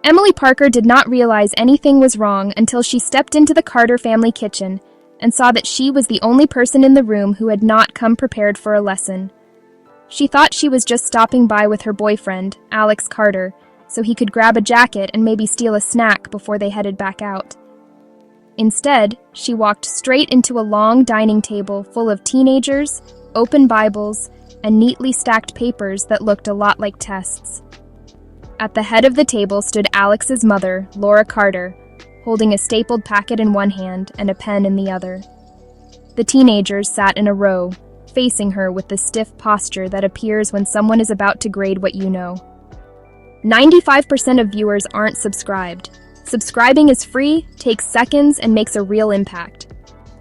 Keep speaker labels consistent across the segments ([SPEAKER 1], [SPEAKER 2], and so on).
[SPEAKER 1] Emily Parker did not realize anything was wrong until she stepped into the Carter family kitchen and saw that she was the only person in the room who had not come prepared for a lesson. She thought she was just stopping by with her boyfriend, Alex Carter, so he could grab a jacket and maybe steal a snack before they headed back out. Instead, she walked straight into a long dining table full of teenagers, open Bibles, and neatly stacked papers that looked a lot like tests. At the head of the table stood Alex's mother, Laura Carter, holding a stapled packet in one hand and a pen in the other. The teenagers sat in a row, facing her with the stiff posture that appears when someone is about to grade what you know. 95% of viewers aren't subscribed. Subscribing is free, takes seconds, and makes a real impact.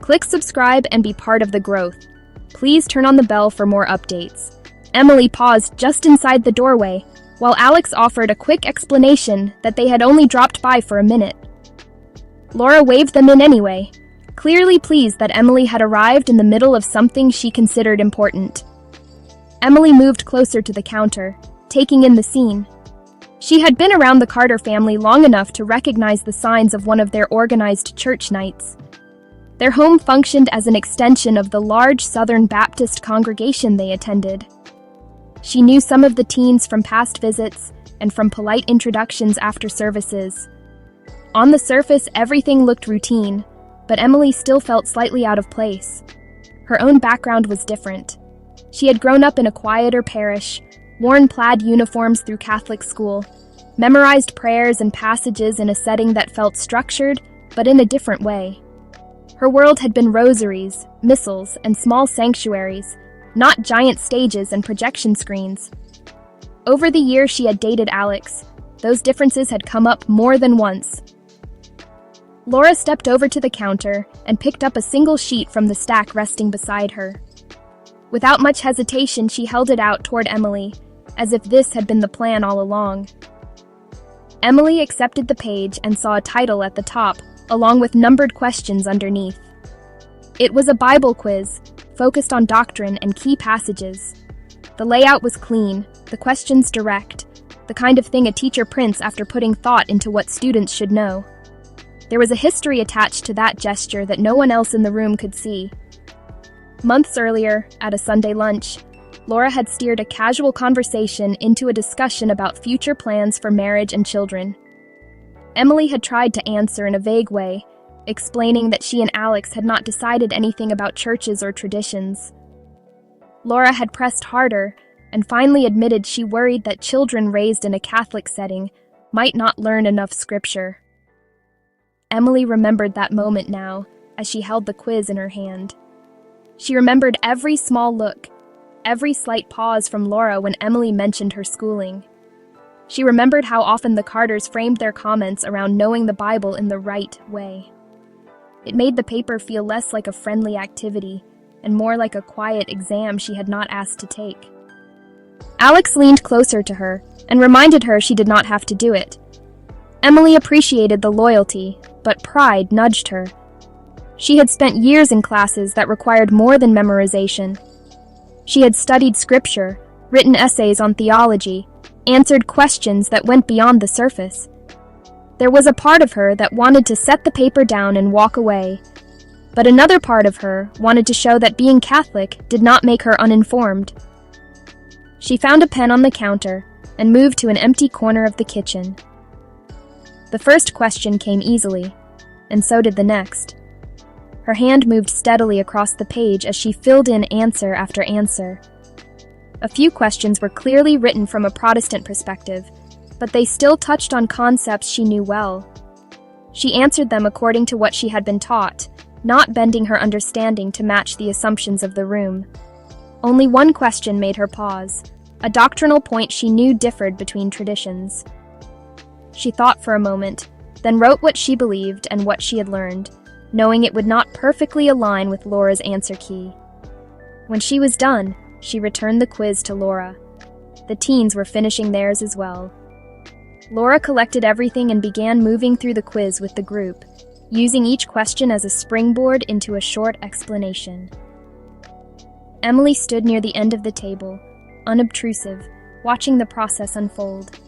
[SPEAKER 1] Click subscribe and be part of the growth. Please turn on the bell for more updates. Emily paused just inside the doorway, while Alex offered a quick explanation that they had only dropped by for a minute. Laura waved them in anyway, clearly pleased that Emily had arrived in the middle of something she considered important. Emily moved closer to the counter, taking in the scene. She had been around the Carter family long enough to recognize the signs of one of their organized church nights. Their home functioned as an extension of the large Southern Baptist congregation they attended. She knew some of the teens from past visits and from polite introductions after services. On the surface, everything looked routine, but Emily still felt slightly out of place. Her own background was different. She had grown up in a quieter parish, worn plaid uniforms through Catholic school, memorized prayers and passages in a setting that felt structured, but in a different way. Her world had been rosaries, missals, and small sanctuaries, not giant stages and projection screens. Over the years she had dated Alex, those differences had come up more than once. Laura stepped over to the counter and picked up a single sheet from the stack resting beside her. Without much hesitation, she held it out toward Emily, as if this had been the plan all along. Emily accepted the page and saw a title at the top, along with numbered questions underneath. It was a Bible quiz, focused on doctrine and key passages. The layout was clean, the questions direct, the kind of thing a teacher prints after putting thought into what students should know. There was a history attached to that gesture that no one else in the room could see. Months earlier, at a Sunday lunch, Laura had steered a casual conversation into a discussion about future plans for marriage and children. Emily had tried to answer in a vague way, explaining that she and Alex had not decided anything about churches or traditions. Laura had pressed harder and finally admitted she worried that children raised in a Catholic setting might not learn enough scripture. Emily remembered that moment now as she held the quiz in her hand. She remembered every small look, every slight pause from Laura when Emily mentioned her schooling. She remembered how often the Carters framed their comments around knowing the Bible in the right way. It made the paper feel less like a friendly activity and more like a quiet exam she had not asked to take. Alex leaned closer to her and reminded her she did not have to do it. Emily appreciated the loyalty, but pride nudged her. She had spent years in classes that required more than memorization. She had studied scripture, written essays on theology, answered questions that went beyond the surface. There was a part of her that wanted to set the paper down and walk away, but another part of her wanted to show that being Catholic did not make her uninformed. She found a pen on the counter and moved to an empty corner of the kitchen. The first question came easily, and so did the next. Her hand moved steadily across the page as she filled in answer after answer. A few questions were clearly written from a Protestant perspective, but they still touched on concepts she knew well. She answered them according to what she had been taught, not bending her understanding to match the assumptions of the room. Only one question made her pause, a doctrinal point she knew differed between traditions. She thought for a moment, then wrote what she believed and what she had learned, knowing it would not perfectly align with Laura's answer key. When she was done, she returned the quiz to Laura. The teens were finishing theirs as well. Laura collected everything and began moving through the quiz with the group, using each question as a springboard into a short explanation. Emily stood near the end of the table, unobtrusive, watching the process unfold.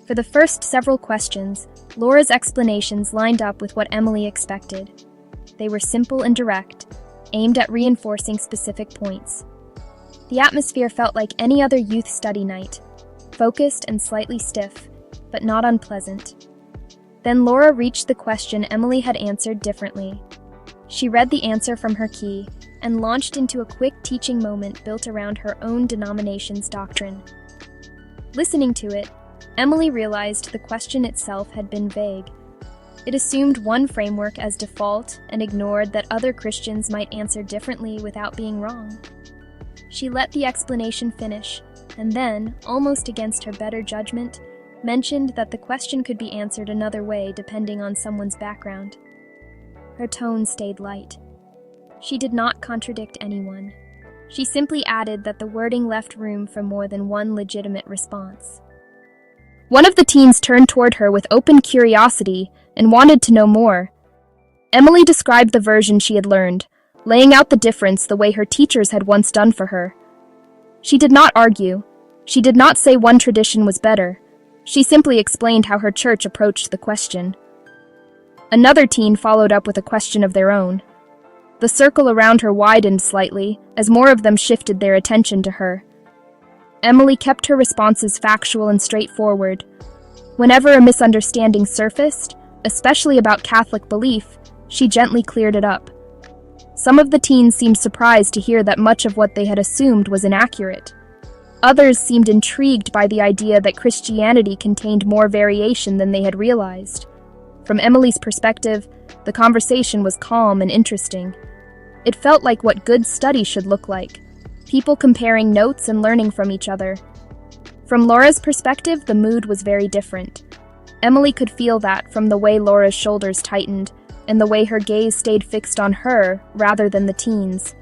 [SPEAKER 1] For the first several questions, Laura's explanations lined up with what Emily expected. They were simple and direct, aimed at reinforcing specific points. The atmosphere felt like any other youth study night, focused and slightly stiff, but not unpleasant. Then Laura reached the question Emily had answered differently. She read the answer from her key and launched into a quick teaching moment built around her own denomination's doctrine. Listening to it, Emily realized the question itself had been vague. It assumed one framework as default and ignored that other Christians might answer differently without being wrong. She let the explanation finish, and then, almost against her better judgment, mentioned that the question could be answered another way depending on someone's background. Her tone stayed light. She did not contradict anyone. She simply added that the wording left room for more than one legitimate response. One of the teens turned toward her with open curiosity and wanted to know more. Emily described the version she had learned, laying out the difference the way her teachers had once done for her. She did not argue. She did not say one tradition was better. She simply explained how her church approached the question. Another teen followed up with a question of their own. The circle around her widened slightly as more of them shifted their attention to her. Emily kept her responses factual and straightforward. Whenever a misunderstanding surfaced, especially about Catholic belief, she gently cleared it up. Some of the teens seemed surprised to hear that much of what they had assumed was inaccurate. Others seemed intrigued by the idea that Christianity contained more variation than they had realized. From Emily's perspective, the conversation was calm and interesting. It felt like what good study should look like, people comparing notes and learning from each other. From Laura's perspective, the mood was very different. Emily could feel that from the way Laura's shoulders tightened and the way her gaze stayed fixed on her rather than the teens.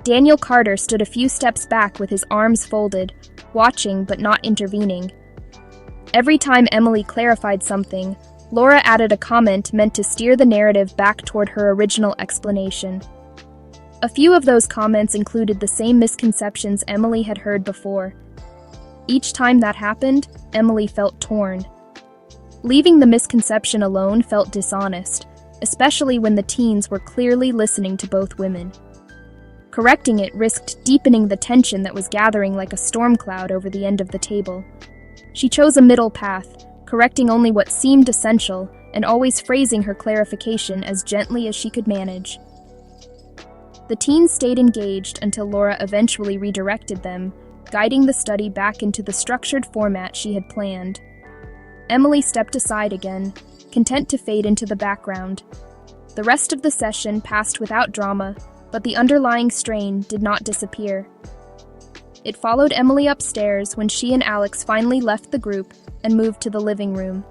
[SPEAKER 1] Daniel Carter stood a few steps back with his arms folded, watching but not intervening. Every time Emily clarified something, Laura added a comment meant to steer the narrative back toward her original explanation. A few of those comments included the same misconceptions Emily had heard before. Each time that happened, Emily felt torn. Leaving the misconception alone felt dishonest, especially when the teens were clearly listening to both women. Correcting it risked deepening the tension that was gathering like a storm cloud over the end of the table. She chose a middle path, correcting only what seemed essential and always phrasing her clarification as gently as she could manage. The teens stayed engaged until Laura eventually redirected them, guiding the study back into the structured format she had planned. Emily stepped aside again, content to fade into the background. The rest of the session passed without drama, but the underlying strain did not disappear. It followed Emily upstairs when she and Alex finally left the group and moved to the living room.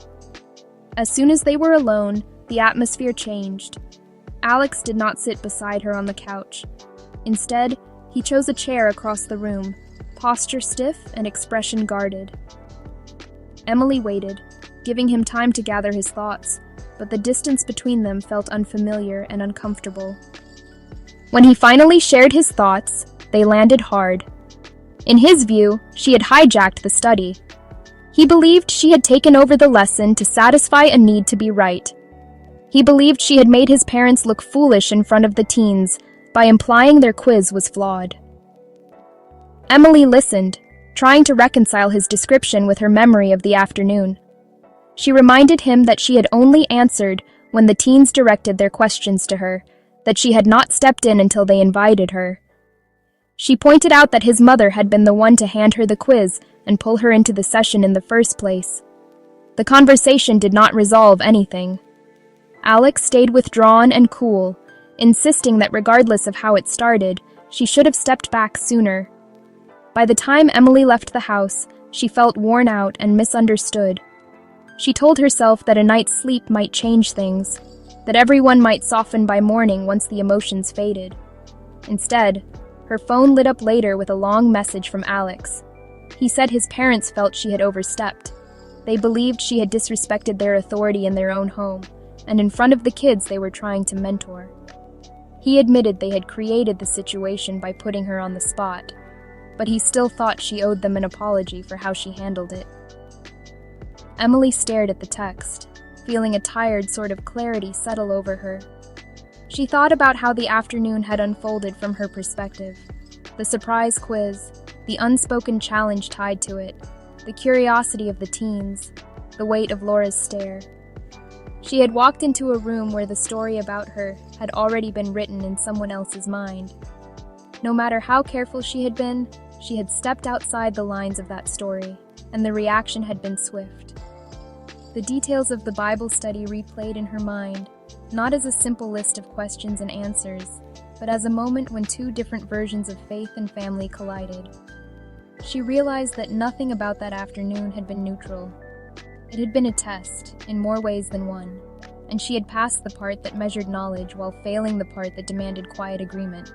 [SPEAKER 1] As soon as they were alone, the atmosphere changed. Alex did not sit beside her on the couch. Instead, he chose a chair across the room, posture stiff and expression guarded. Emily waited, giving him time to gather his thoughts, but the distance between them felt unfamiliar and uncomfortable. When he finally shared his thoughts, they landed hard. In his view, she had hijacked the study. He believed she had taken over the lesson to satisfy a need to be right. He believed she had made his parents look foolish in front of the teens by implying their quiz was flawed. Emily listened, trying to reconcile his description with her memory of the afternoon. She reminded him that she had only answered when the teens directed their questions to her, that she had not stepped in until they invited her. She pointed out that his mother had been the one to hand her the quiz and pull her into the session in the first place. The conversation did not resolve anything. Alex stayed withdrawn and cool, insisting that regardless of how it started, she should have stepped back sooner. By the time Emily left the house, she felt worn out and misunderstood. She told herself that a night's sleep might change things, that everyone might soften by morning once the emotions faded. Instead, her phone lit up later with a long message from Alex. He said his parents felt she had overstepped. They believed she had disrespected their authority in their own home, and in front of the kids they were trying to mentor. He admitted they had created the situation by putting her on the spot, but he still thought she owed them an apology for how she handled it. Emily stared at the text, feeling a tired sort of clarity settle over her. She thought about how the afternoon had unfolded from her perspective. The surprise quiz, the unspoken challenge tied to it, the curiosity of the teens, the weight of Laura's stare. She had walked into a room where the story about her had already been written in someone else's mind. No matter how careful she had stepped outside the lines of that story, and the reaction had been swift. The details of the Bible study replayed in her mind, not as a simple list of questions and answers, but as a moment when two different versions of faith and family collided. She realized that nothing about that afternoon had been neutral. It had been a test, in more ways than one, and she had passed the part that measured knowledge while failing the part that demanded quiet agreement.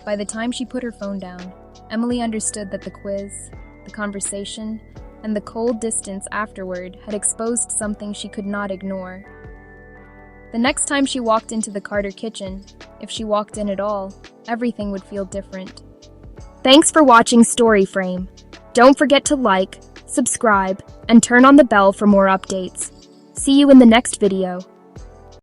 [SPEAKER 1] By the time she put her phone down, Emily understood that the quiz, the conversation, and the cold distance afterward had exposed something she could not ignore. The next time she walked into the Carter kitchen, if she walked in at all, everything would feel different. Thanks for watching Story Frame. Don't forget to like, subscribe, and turn on the bell for more updates. See you in the next video.